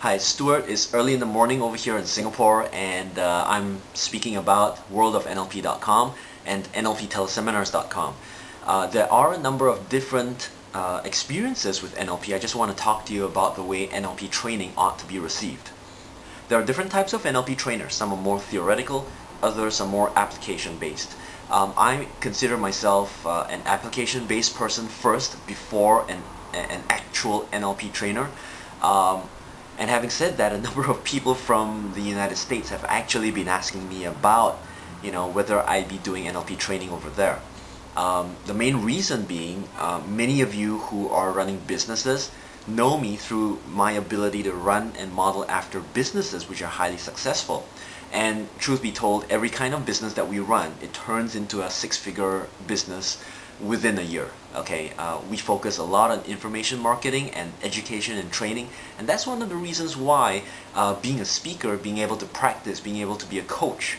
Hi, Stuart. It's early in the morning over here in Singapore, and I'm speaking about worldofnlp.com and nlpteleseminars.com. There are a number of different experiences with NLP. I just want to talk to you about the way NLP training ought to be received. There are different types of NLP trainers. Some are more theoretical, others are more application-based. I consider myself an application-based person first before an actual NLP trainer. And having said that, a number of people from the United States have actually been asking me about, whether I'd be doing NLP training over there. The main reason being, many of you who are running businesses know me through my ability to run and model after businesses which are highly successful. And truth be told, every kind of business that we run, it turns into a six-figure business within a year. Okay, we focus a lot on information marketing and education and training, and that's one of the reasons why being a speaker, being able to practice, being able to be a coach,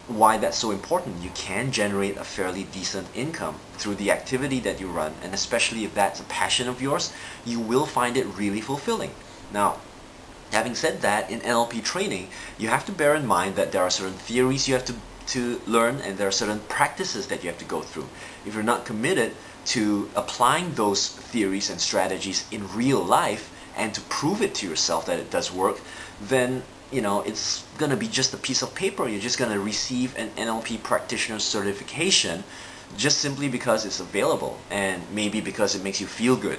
why that's so important. You can generate a fairly decent income through the activity that you run, and especially if that's a passion of yours, you will find it really fulfilling. Now, having said that, in NLP training, you have to bear in mind that there are certain theories you have to learn, and there are certain practices that you have to go through. If you're not committed to applying those theories and strategies in real life and to prove it to yourself that it does work, then it's going to be just a piece of paper. You're just going to receive an NLP Practitioner certification just simply because it's available and maybe because it makes you feel good.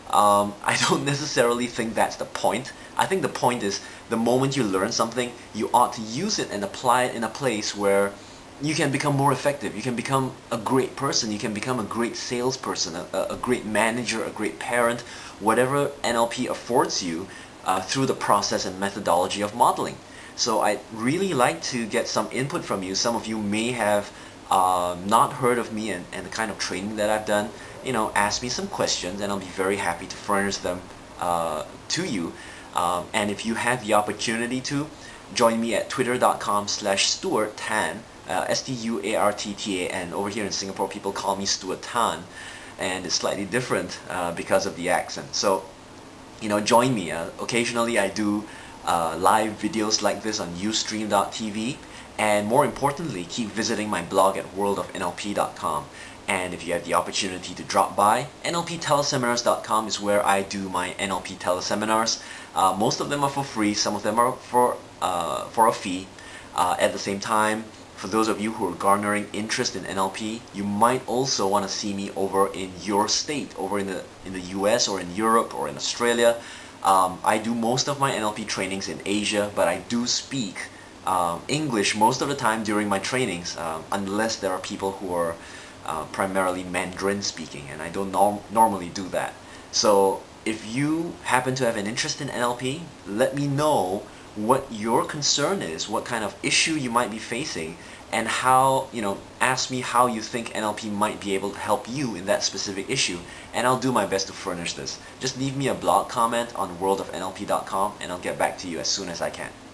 I don't necessarily think that's the point. I think the point is the moment you learn something, you ought to use it and apply it in a place where you can become more effective. You can become a great person. You can become a great salesperson, a great manager, a great parent, whatever NLP affords you through the process and methodology of modeling. So I'd really like to get some input from you. Some of you may have not heard of me and the kind of training that I've done. Ask me some questions and I'll be very happy to furnish them to you. And if you have the opportunity to, join me at twitter.com/StuartTan, STUARTTAN. Over here in Singapore, people call me Stuart Tan, and it's slightly different because of the accent. So, join me. Occasionally I do live videos like this on ustream.tv, and more importantly, keep visiting my blog at worldofnlp.com. And if you have the opportunity to drop by, nlpteleseminars.com is where I do my NLP teleseminars. Most of them are for free, some of them are for a fee. At the same time, for those of you who are garnering interest in NLP, you might also want to see me over in your state, over in the US or in Europe or in Australia. I do most of my NLP trainings in Asia, but I do speak English most of the time during my trainings, unless there are people who are primarily Mandarin speaking, and I don't normally do that. So if you happen to have an interest in NLP, let me know what your concern is, what kind of issue you might be facing, and how, ask me how you think NLP might be able to help you in that specific issue, and I'll do my best to furnish this. Just leave me a blog comment on worldofnlp.com and I'll get back to you as soon as I can.